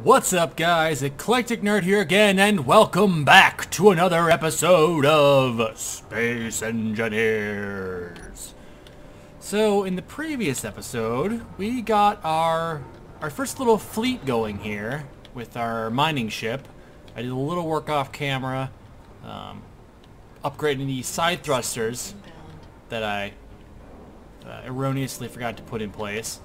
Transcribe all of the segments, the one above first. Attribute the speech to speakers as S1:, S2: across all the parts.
S1: What's up, guys? Eclectic Nerd here again, and welcome back to another episode of Space Engineers. So, in the previous episode, we got our first little fleet going here with our mining ship. I did a little work off camera, upgrading the side thrusters that I erroneously forgot to put in place.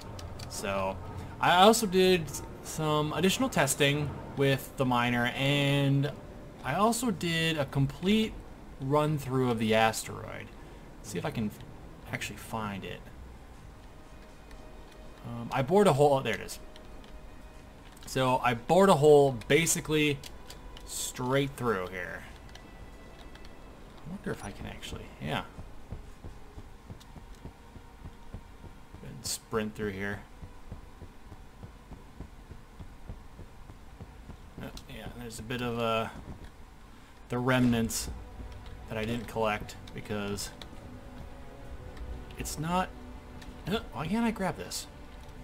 S1: So, I also did some additional testing with the miner, and I also did a complete run through of the asteroid. Let's see if I can actually find it. I bored a hole. Oh, there it is. So I bored a hole basically straight through here. I wonder if I can actually, yeah. And sprint through here. Yeah, there's a bit of the remnants that I didn't collect because it's not... Why can't I grab this?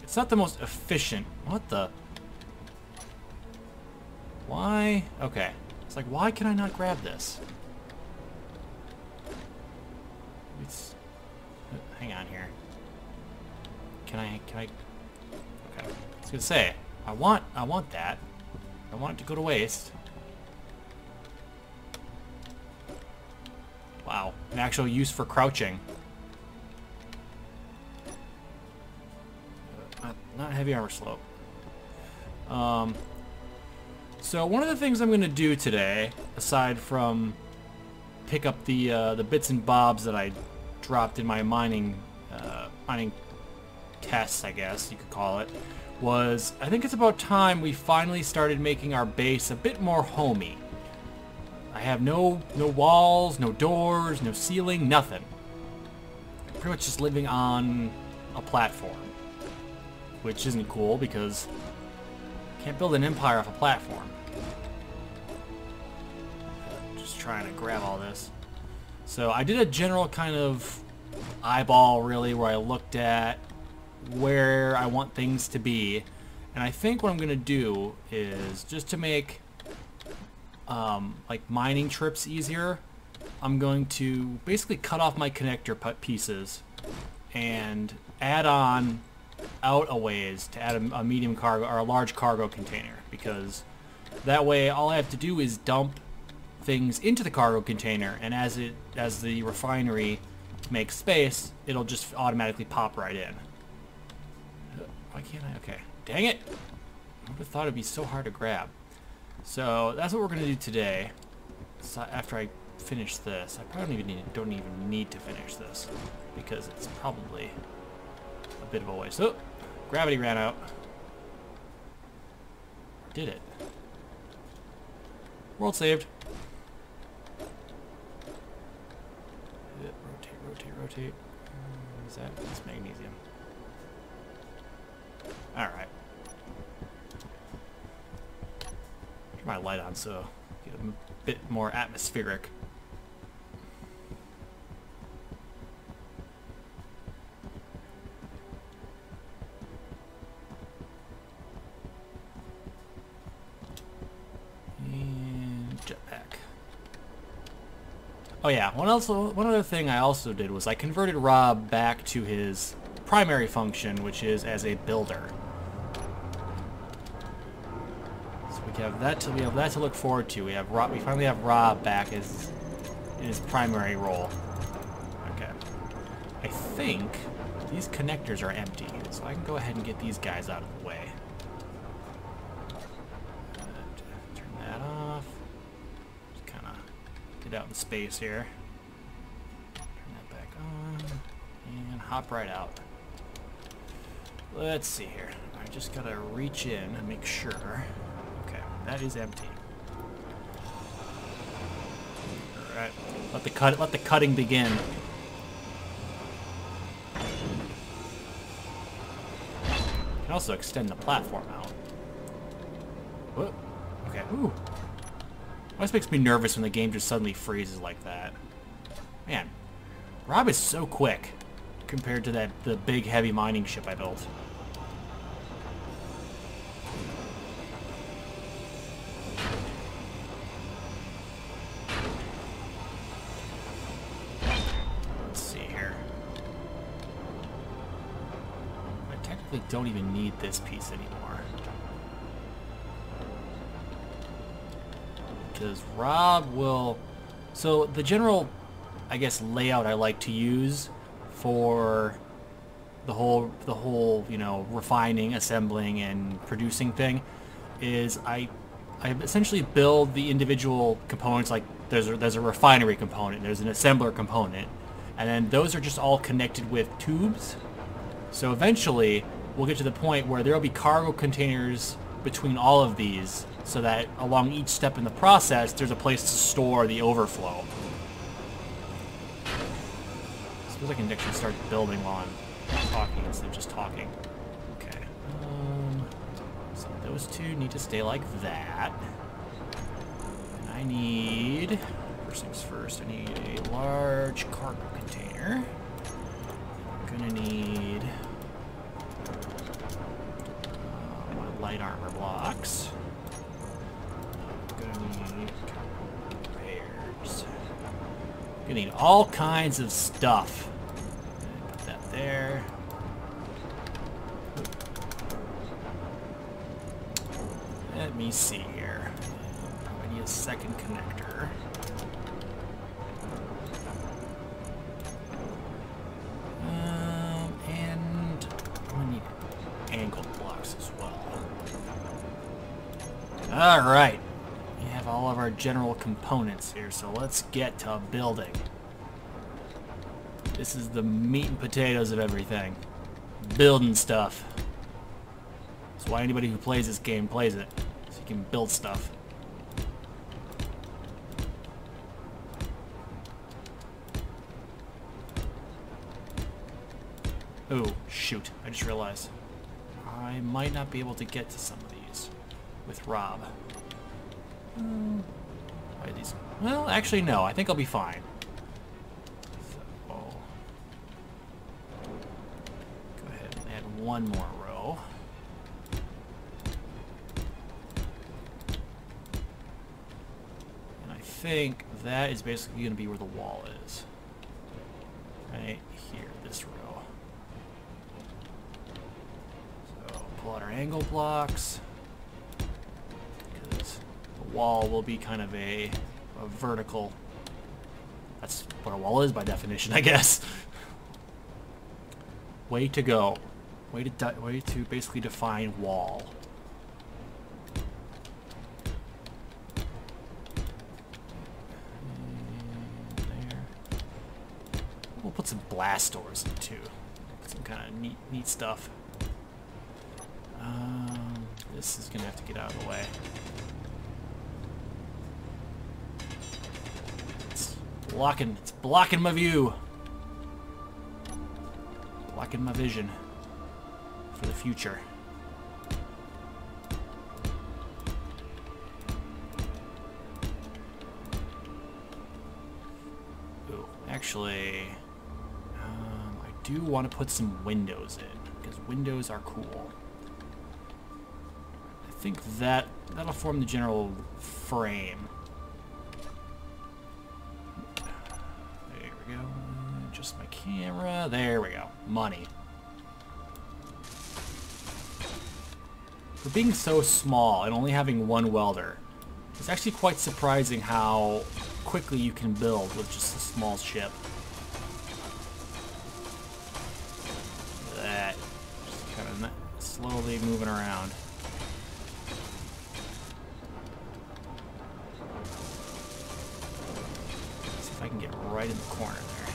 S1: It's not the most efficient. What the... Why? Okay. It's like, why can I not grab this? It's... Hang on here. Can I... Okay. I was gonna say, I want that. I want it to go to waste. Wow, an actual use for crouching. Not heavy armor slope. So one of the things I'm going to do today, aside from pick up the bits and bobs that I dropped in my mining tests, I guess you could call it, was I think it's about time we finally started making our base a bit more homey. I have no walls, no doors, no ceiling, nothing. I'm pretty much just living on a platform, which isn't cool because you can't build an empire off a platform. Just trying to grab all this. So I did a general kind of eyeball, really, where I looked at where I want things to be, and I think what I'm gonna do is, just to make like mining trips easier, I'm going to basically cut off my connector pieces and add on out a ways to add a medium cargo or a large cargo container, because that way all I have to do is dump things into the cargo container, and as the refinery makes space, it'll just automatically pop right in. Why can't I? Okay. Dang it! I would have thought it'd be so hard to grab. So that's what we're gonna do today. So after I finish this, I probably don't even need to finish this because it's probably a bit of a waste. Oh, gravity ran out. Did it? World saved. Rotate, rotate, rotate. What is that? It's magnesium. Alright. Turn my light on so get a bit more atmospheric. And jetpack. Oh yeah, one other thing I also did was I converted Rob back to his primary function, which is as a builder. So we have that to look forward to. We finally have Rob back in his primary role. Okay. I think these connectors are empty, so I can go ahead and get these guys out of the way. And turn that off. Just kind of get out in space here. Turn that back on and hop right out. Let's see here. I just gotta reach in and make sure. Okay, that is empty. Alright, let the cutting begin. You can also extend the platform out. Whoa. Okay. Ooh. Always makes me nervous when the game just suddenly freezes like that. Man, Rob is so quick compared to the big heavy mining ship I built. basically don't even need this piece anymore. Because Rob will... So the general, I guess, layout I like to use for the whole, you know, refining, assembling, and producing thing is I essentially build the individual components. Like there's a refinery component, there's an assembler component, and then those are just all connected with tubes. So eventually we'll get to the point where there will be cargo containers between all of these, so that along each step in the process there's a place to store the overflow. I suppose I can actually start building while I'm talking instead of just talking. Okay. So those two need to stay like that. And I need... First things first, I need a large cargo container. I'm gonna need... my light armor blocks. I'm gonna need repairs. I'm gonna need all kinds of stuff. Put that there. Let me see here. I need a second connector. And I need angle blocks as well. Alright. We have all of our general components here, so let's get to building. This is the meat and potatoes of everything. Building stuff. That's why anybody who plays this game plays it. So you can build stuff. Oh, shoot. I just realized. I might not be able to get to some of these with Rob. Why are these? Well, actually, no. I think I'll be fine. So, go ahead and add one more row. And I think that is basically going to be where the wall is. Right here, this row. Pull out our angle blocks, because the wall will be kind of a vertical. That's what a wall is by definition, I guess. Way to go. Way to basically define wall. And there. We'll put some blast doors in too. Some kind of neat stuff. This is gonna have to get out of the way. It's blocking my view. Blocking my vision for the future. Ooh, actually, I do want to put some windows in, because windows are cool. I think that'll form the general frame. There we go. Just my camera. There we go. Money. For being so small and only having one welder, it's actually quite surprising how quickly you can build with just a small ship. That just kind of slowly moving around. I can get right in the corner there.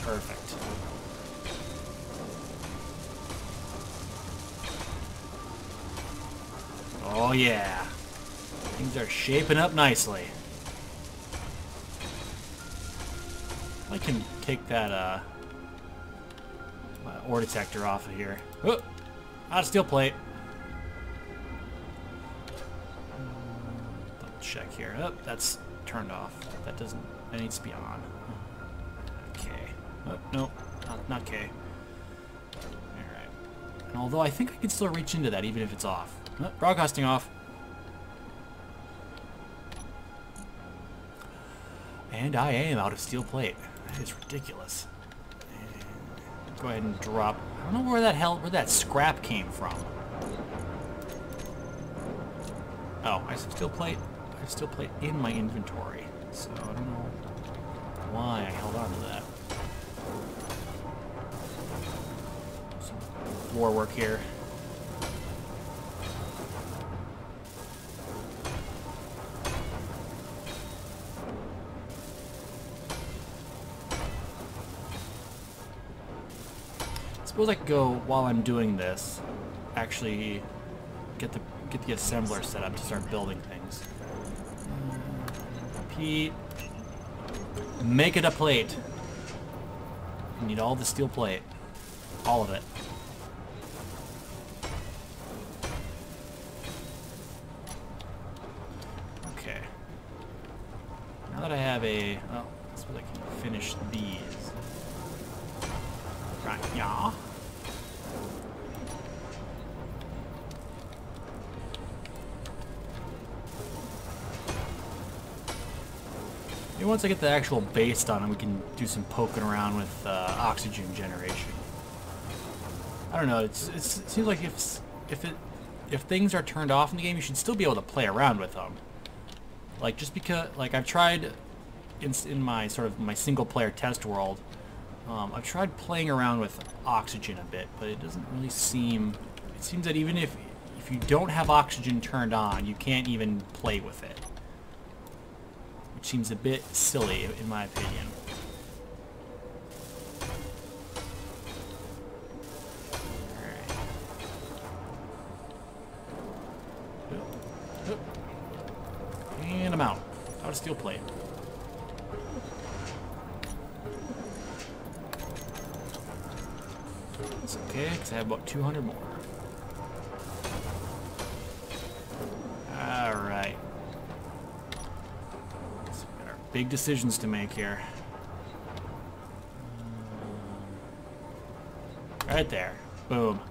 S1: Perfect. Oh yeah. Things are shaping up nicely. I can take that ore detector off of here. Oh, out of steel plate. Check here. Oh, that's turned off. That needs to be on. Okay. Oh, no, not K. Alright. And although I think I can still reach into that even if it's off. Oh, broadcasting off. And I am out of steel plate. That is ridiculous. And go ahead and drop. I don't know where that scrap came from. Oh, I have steel plate. I have steel plate in my inventory, so I don't know why I held on to that. Some war work here. Suppose I could go, while I'm doing this, actually get the assembler set up to start building things. Pete, make it a plate. You need all the steel plate. All of it. Okay. Now that I have a... Oh, I suppose I can finish these. Right, yeah. Maybe once I get the actual base done, we can do some poking around with oxygen generation. I don't know. It seems like if things are turned off in the game, you should still be able to play around with them. Like just because, like I've tried in my sort of my single player test world. I've tried playing around with oxygen a bit, but it doesn't really seem... It seems that even if you don't have oxygen turned on, you can't even play with it. Which seems a bit silly, in my opinion. Alright. And I'm out. Out of steel plate. It's okay, because I have about 200 more. Alright. So we got our big decisions to make here. Right there. Boom.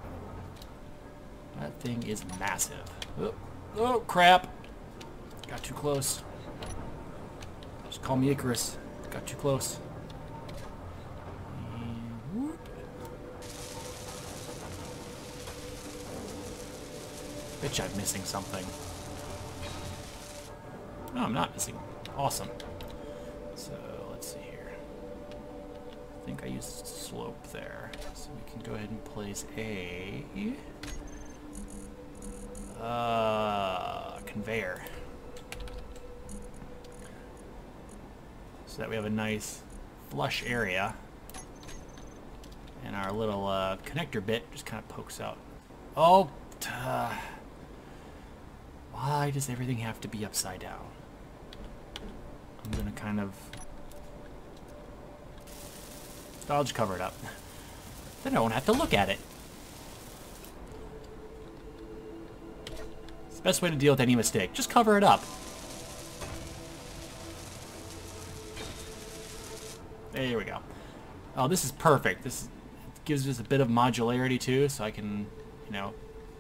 S1: That thing is massive. Oh, oh crap. Got too close. Just call me Icarus. Got too close. Bet I'm missing something. No, I'm not missing. Awesome. So, let's see here. I think I used slope there. So we can go ahead and place a... conveyor. So that we have a nice flush area. And our little connector bit just kind of pokes out. Oh, why does everything have to be upside down? I'm gonna kind of... I'll just cover it up. Then I won't have to look at it. It's the best way to deal with any mistake. Just cover it up. There we go. Oh, this is perfect. This gives us a bit of modularity too, so I can, you know,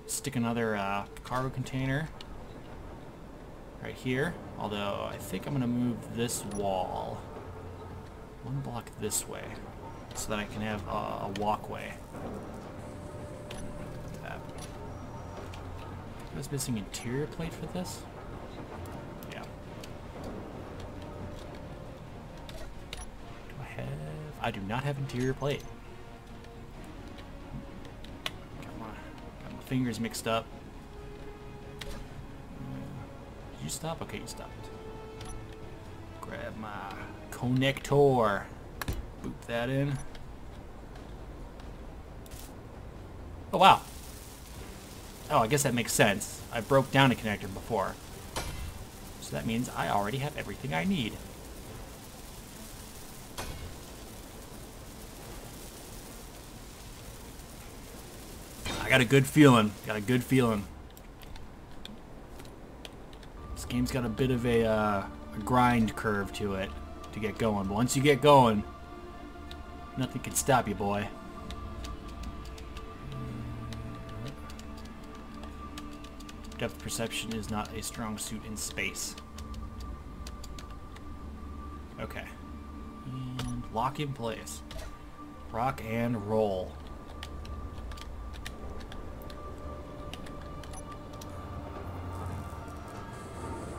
S1: stick another cargo container right here. Although I think I'm going to move this wall one block this way so that I can have a walkway. I was missing interior plate for this? Yeah. Do I have... I do not have interior plate. Got my fingers mixed up. Did you stop? Okay, you stopped. Grab my connector. Boop that in. Oh, wow. Oh, I guess that makes sense. I broke down a connector before. So that means I already have everything I need. I got a good feeling. Got a good feeling. This game's got a bit of a grind curve to it to get going. But once you get going, nothing can stop you, boy. Depth perception is not a strong suit in space. Okay. And lock in place. Rock and roll.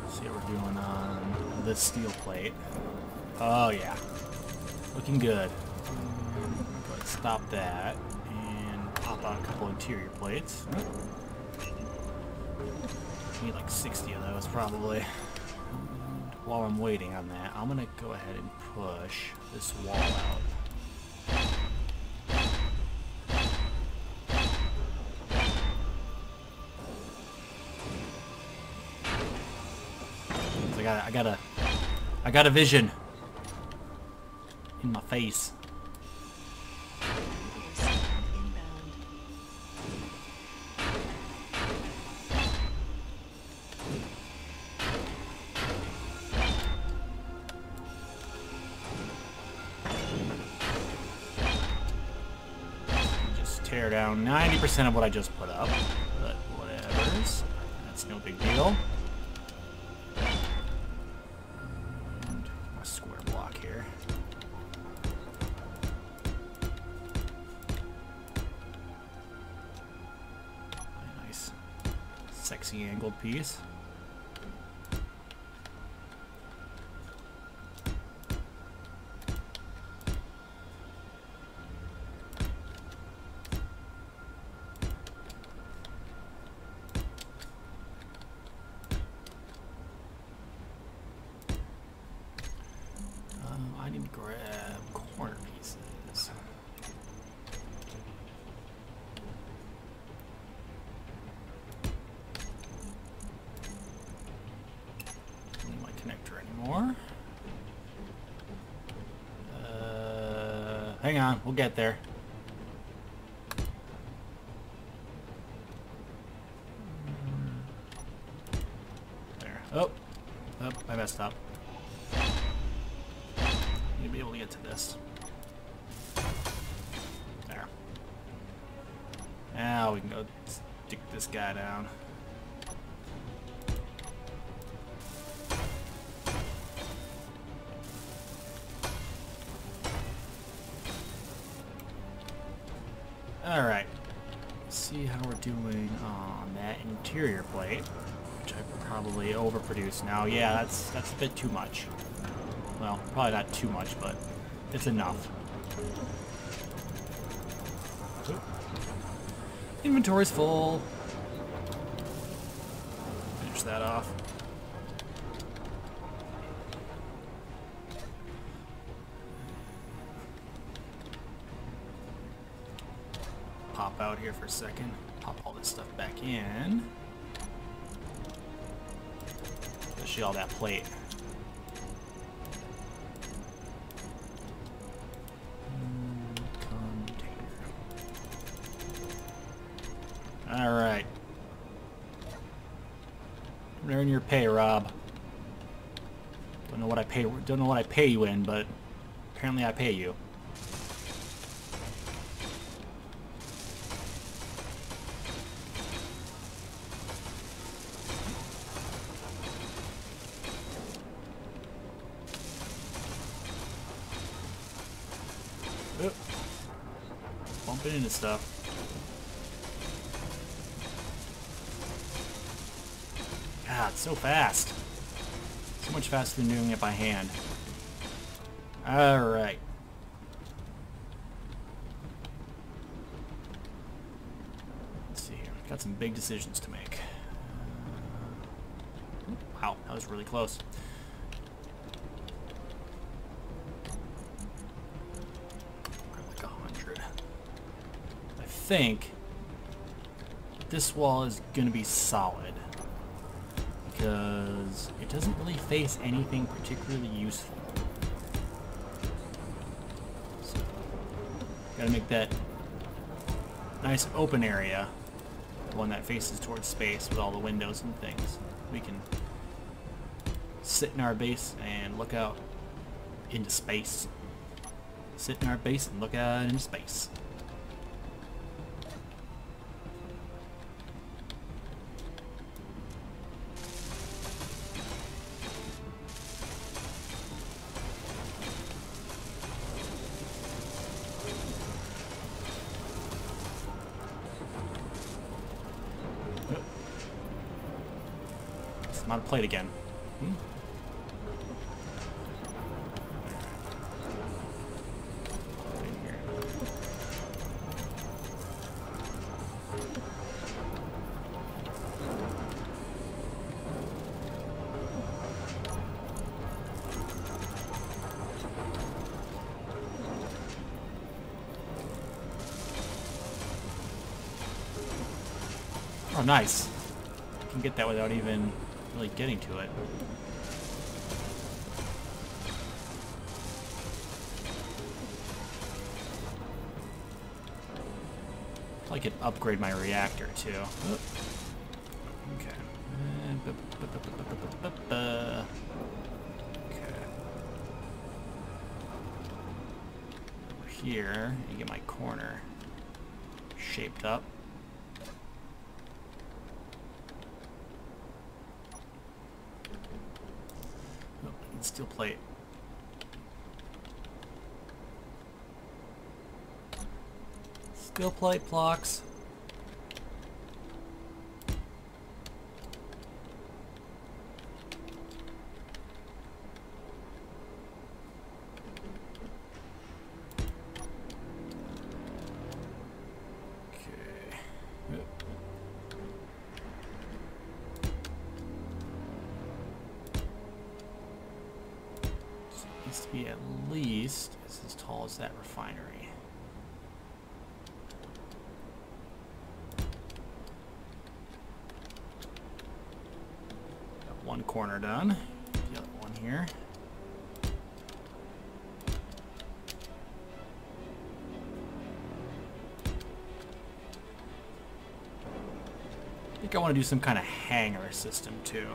S1: See what we're doing on this steel plate. Oh yeah, looking good. Go ahead and stop that and pop out a couple interior plates. Need like 60 of those probably. And while I'm waiting on that, I'm gonna go ahead and push this wall out. I got a vision in my face. Just tear down 90% of what I just put up, but whatever's. That's no big deal. Sexy angled piece. I need to grab corner pieces. More. Hang on, we'll get there. There. Oh, I messed up. Need to be able to get to this. There. Now we can go stick this guy down. Alright, let's see how we're doing on that interior plate, which I probably overproduced now. Yeah, that's a bit too much. Well, probably not too much, but it's enough. Oop. Inventory's full. Finish that off. Pop out here for a second. Pop all this stuff back in. Especially all that plate. Alright. Earn your pay, Rob. Don't know what I pay you in, but apparently I pay you. Oop. Bumping into stuff. God, so fast. So much faster than doing it by hand. Alright. Let's see here. Got some big decisions to make. Wow, that was really close. Like 100. I think this wall is going to be solid, because it doesn't really face anything particularly useful. So, gotta make that nice open area, the one that faces towards space with all the windows and things. We can sit in our base and look out into space. Sit in our base and look out into space. Nice. I'm on a plate again. Hmm? Oh, nice. I can get that without even really getting to it. I could upgrade my reactor too. Oh. Okay. Okay. Over here, you get my corner shaped up. Steel plate. Steel plate blocks. Needs to be at least as tall as that refinery. Got one corner done. The other one here. I think I want to do some kind of hangar system too.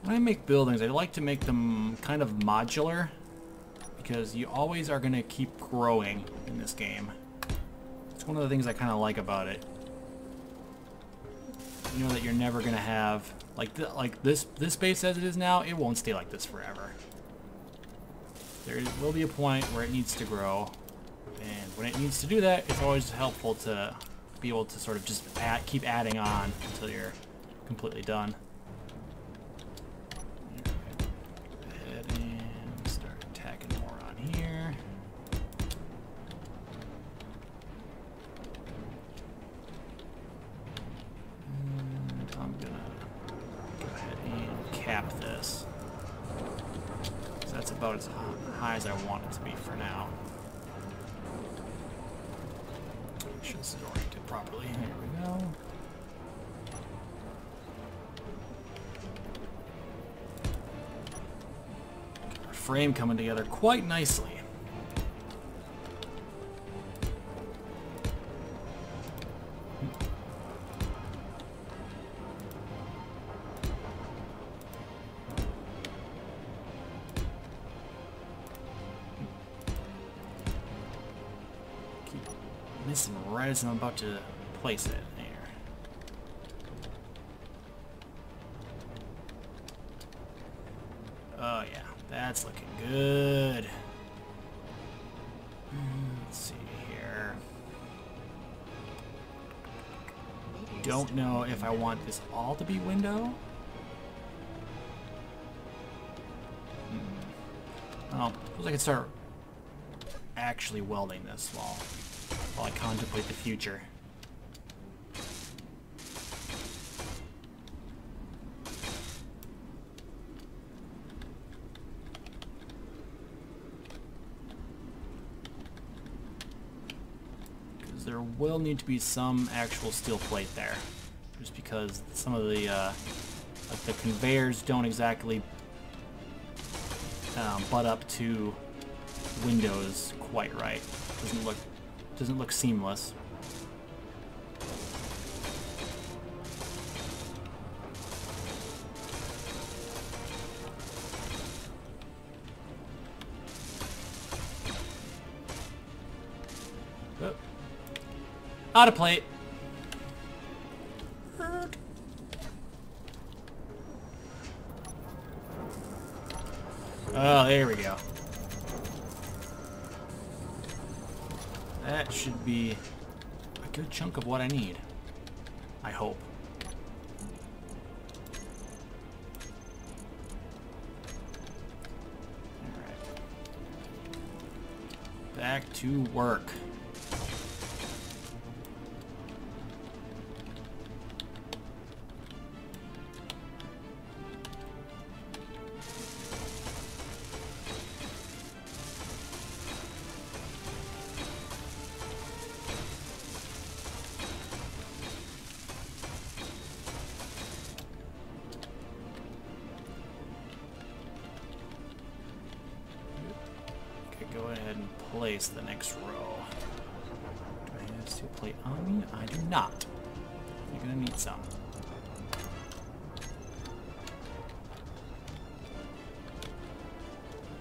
S1: When I make buildings, I like to make them kind of modular because you always are going to keep growing in this game. It's one of the things I kind of like about it. You know that you're never going to have like this base as it is now. It won't stay like this forever. There will be a point where it needs to grow, and when it needs to do that, it's always helpful to be able to sort of just keep adding on until you're completely done. Cap this. So that's about as high as I want it to be for now. Make sure this is oriented properly. There we go. Got our frame coming together quite nicely. Missing right as I'm about to place it there. Oh yeah, that's looking good. Let's see here. Don't know if I want this all to be window. Well, suppose I could start actually welding this while I contemplate the future. Because there will need to be some actual steel plate there, just because some of the like the conveyors don't exactly butt up to windows quite right. Doesn't look seamless. Out of plate. Oh, there we go. That should be a good chunk of what I need. I hope. Alright. Back to work. Go ahead and place the next row. Do I have steel plate on me? I do not. You're gonna need some.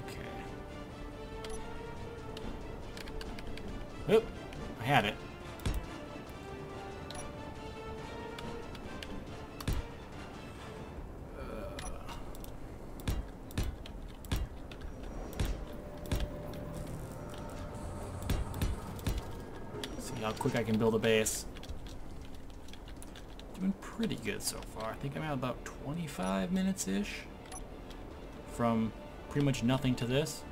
S1: Okay. Oop! I had it. How quick I can build a base. Doing pretty good so far. I think I'm at about 25 minutes-ish from pretty much nothing to this.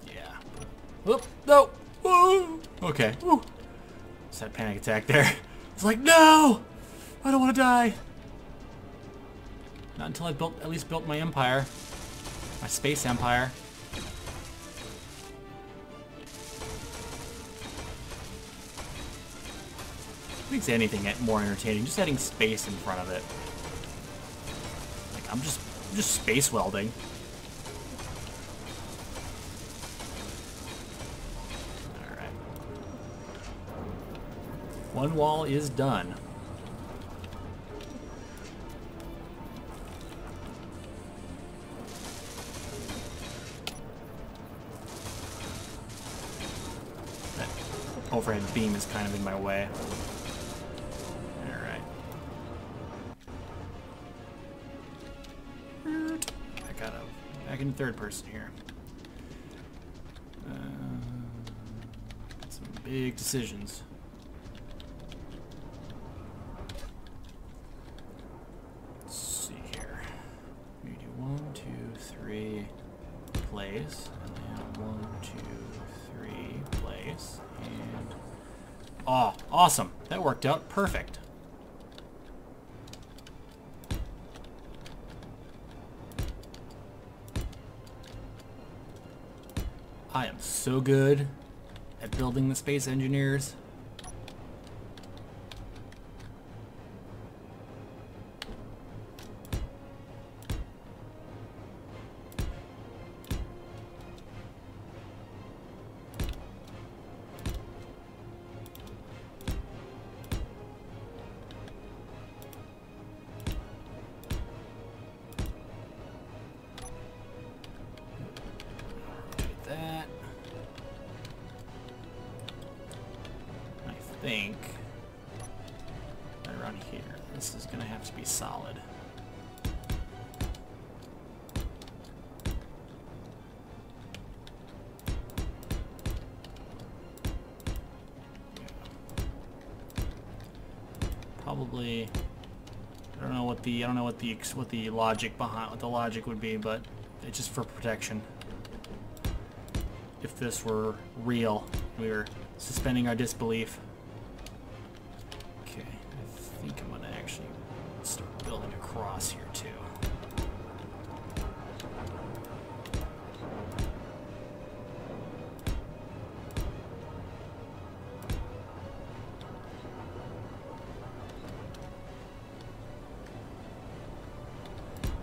S1: Yeah. Whoop! No! Woo! Okay. Woo! That panic attack there. It's like, no! I don't want to die. Not until I at least built my empire. My space empire. Makes anything more entertaining. Just adding space in front of it. Like, I'm just space welding. One wall is done. That overhead beam is kind of in my way. Alright. I got back in third person here. Got some big decisions. Place, and then 1, 2, 3 place, and oh, awesome! That worked out perfect. I am so good at building the space engineers. I think right around here, this is gonna have to be solid. Probably, I don't know what the logic behind what the logic would be, but it's just for protection. If this were real, we were suspending our disbelief. Okay, I think I'm gonna actually start building across here too.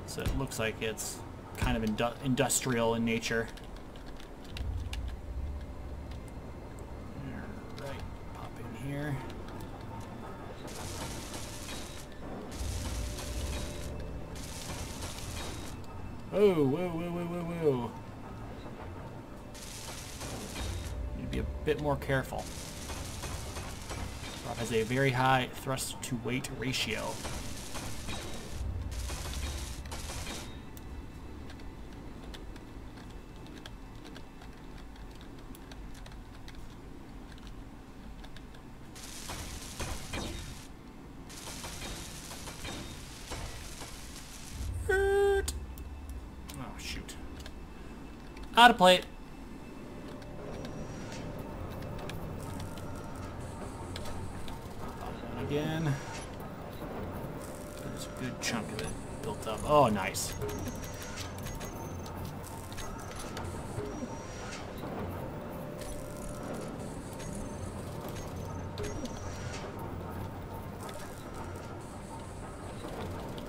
S1: So it looks like it's kind of industrial in nature. Alright, pop in here. Oh, whoa, whoa, whoa, whoa, whoa. Need to be a bit more careful. Rob has a very high thrust to weight ratio. Out of plate. Again. There's a good chunk of it built up. Oh, nice.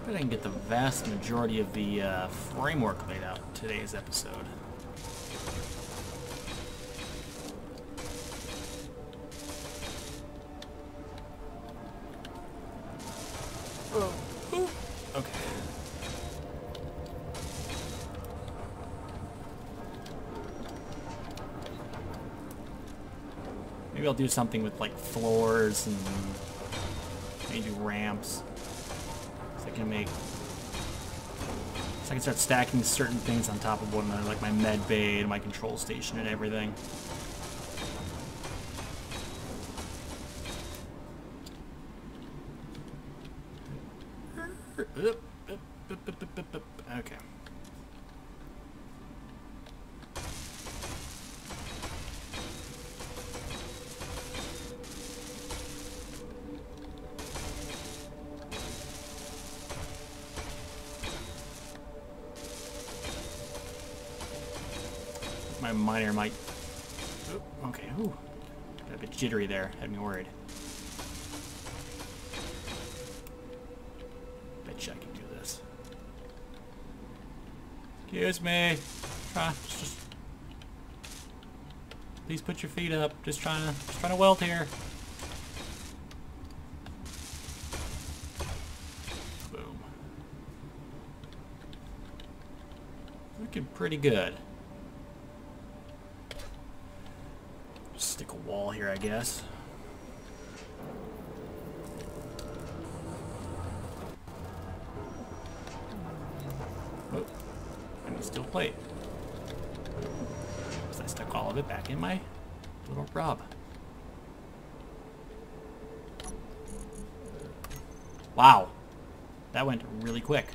S1: I didn't get the vast majority of the framework laid out in today's episode. Okay. Maybe I'll do something with like floors and maybe ramps. So I can make. So I can start stacking certain things on top of one another, like my med bay and my control station and everything. Okay. My miner might... Okay, ooh. Got a bit jittery there. Had me worried. Betcha I can do this. Excuse me. Just please put your feet up. Just trying to weld here. Boom. Looking pretty good. Just stick a wall here, I guess. Oh, I need steel plate. So I stuck all of it back in my little rub. Wow, that went really quick.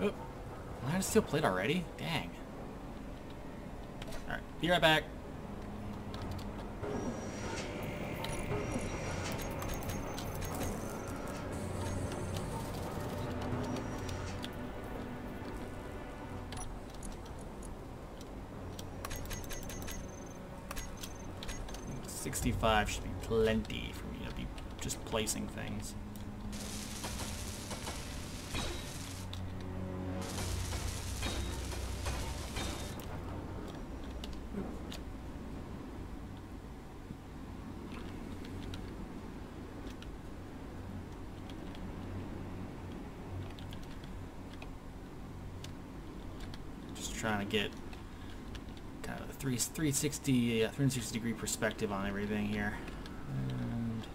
S1: Oh, I had a steel plate already? Dang. Alright, be right back. $65 should be plenty for me to be just placing things. Trying to get kind of a 360 degree perspective on everything here. And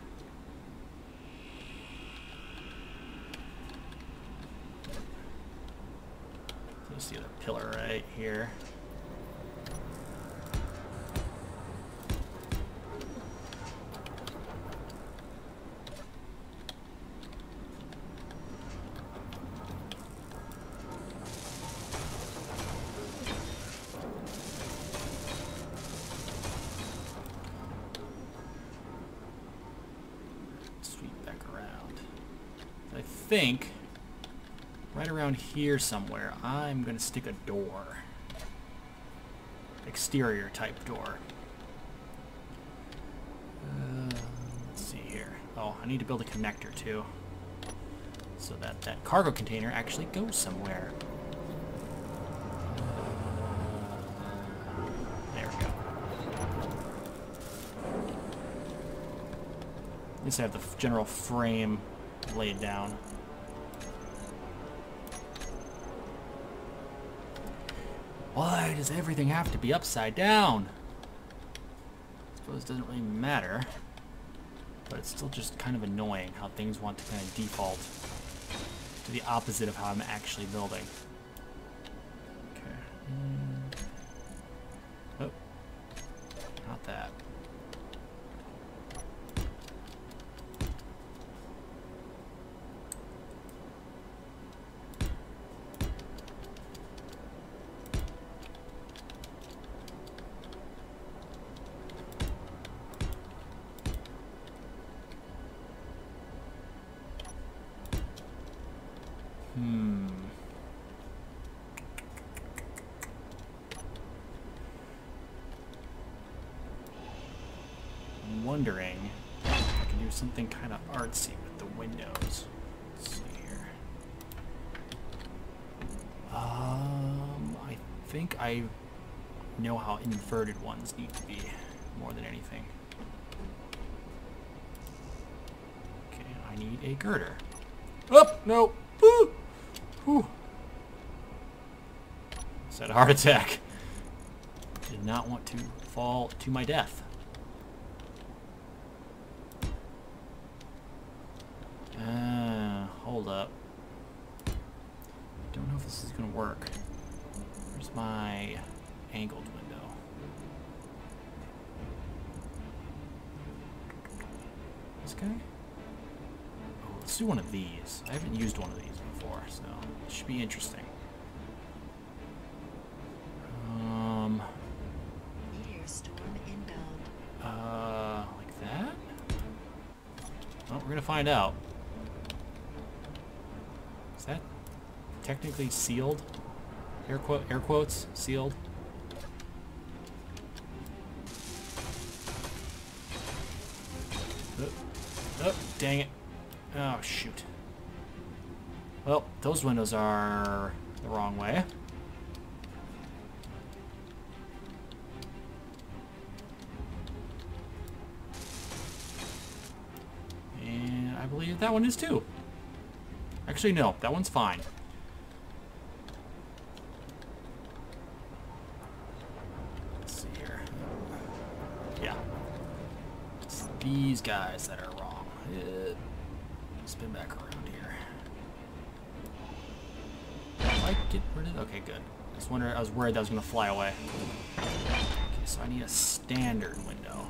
S1: there's the other pillar right here. feet back around. I think right around here somewhere, I'm going to stick a door. Exterior type door. Let's see here. Oh, I need to build a connector too, so that that cargo container actually goes somewhere. There we go. At least I have the general frame laid down. Why does everything have to be upside down? I suppose it doesn't really matter, but it's still just kind of annoying how things want to kind of default to the opposite of how I'm actually building. Okay. Oh, not that. I'm wondering if I can do something kind of artsy with the windows. Let's see here. I think I know how inverted ones need to be more than anything. Okay, I need a girder. Oh, no. Woo! Whew. Just had a heart attack. Did not want to fall to my death. Hold up. Don't know if this is gonna work. Where's my angled window? This guy? Oh, let's do one of these. I haven't used one of these before, so it should be interesting. Like that? Well, we're gonna find out. Is that technically sealed? Air quotes, sealed. Oh, dang it. Oh, shoot. Well, those windows are the wrong way. And I believe that one is too. Actually, no, that one's fine. Let's see here. Yeah. It's these guys that are wrong. Spin back around here. If I get rid of... Okay, good. I was worried that was going to fly away. Okay, so I need a standard window.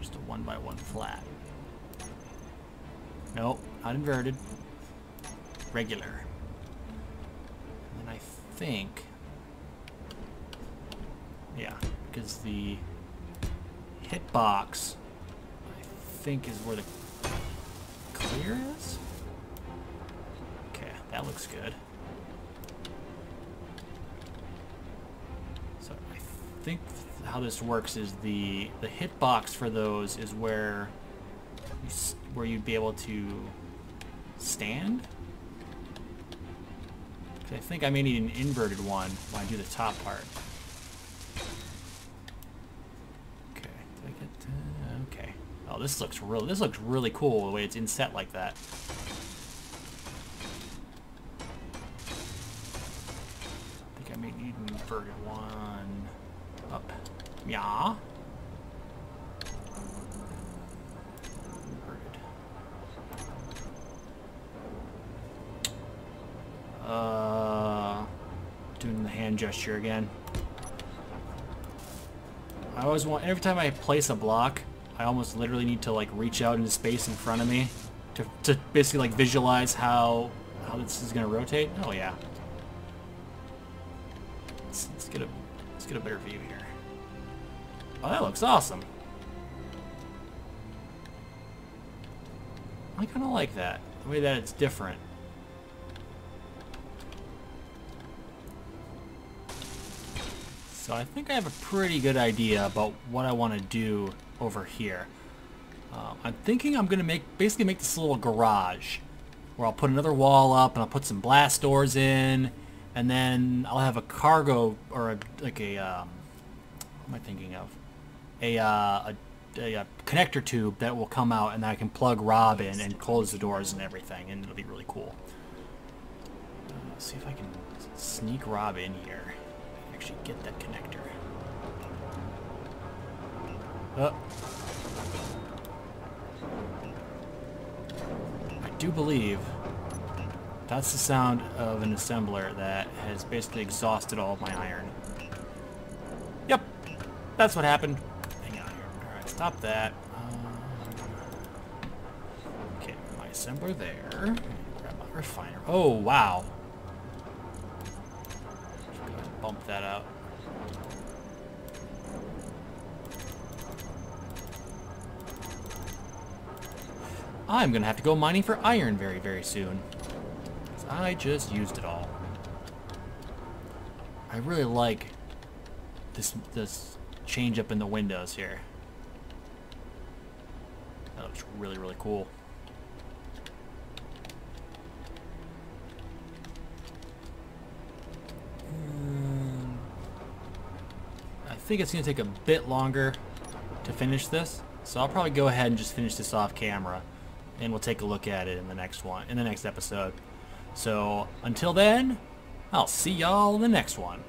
S1: Just a 1x1 flat. Nope, not inverted. Regular. And then I think... Yeah, because the hitbox, I think, is where the clear is? Okay, that looks good. So I think how this works is the hitbox for those is where you'd be able to stand. I think I may need an inverted one when I do the top part. Okay, did I get to, okay. Oh, this looks really cool the way it's inset like that. I think I may need an inverted one. Up. Yeah. Doing the hand gesture again. I always want, every time I place a block, I almost literally need to like reach out into space in front of me to basically like visualize how this is gonna rotate. Oh yeah. Let's get a better view here. Oh, that looks awesome. I kind of like that, the way that it's different. So I think I have a pretty good idea about what I want to do over here. I'm thinking I'm going to basically make this little garage where I'll put another wall up and I'll put some blast doors in, and then I'll have a cargo or what am I thinking of? A connector tube that will come out and then I can plug Rob in and close the doors and everything, and it'll be really cool. Let's see if I can sneak Rob in here. Actually get that connector. I do believe that's the sound of an assembler that has basically exhausted all of my iron. Yep, that's what happened. Hang on here. Alright, stop that. Okay, my assembler there. Grab my refiner. Oh, wow. Go ahead and bump that out. I'm going to have to go mining for iron very, very soon. I just used it all. I really like this change up in the windows here. That looks really, really cool. I think it's going to take a bit longer to finish this, so I'll probably go ahead and just finish this off camera, and we'll take a look at it in the next episode. So until then, I'll see y'all in the next one.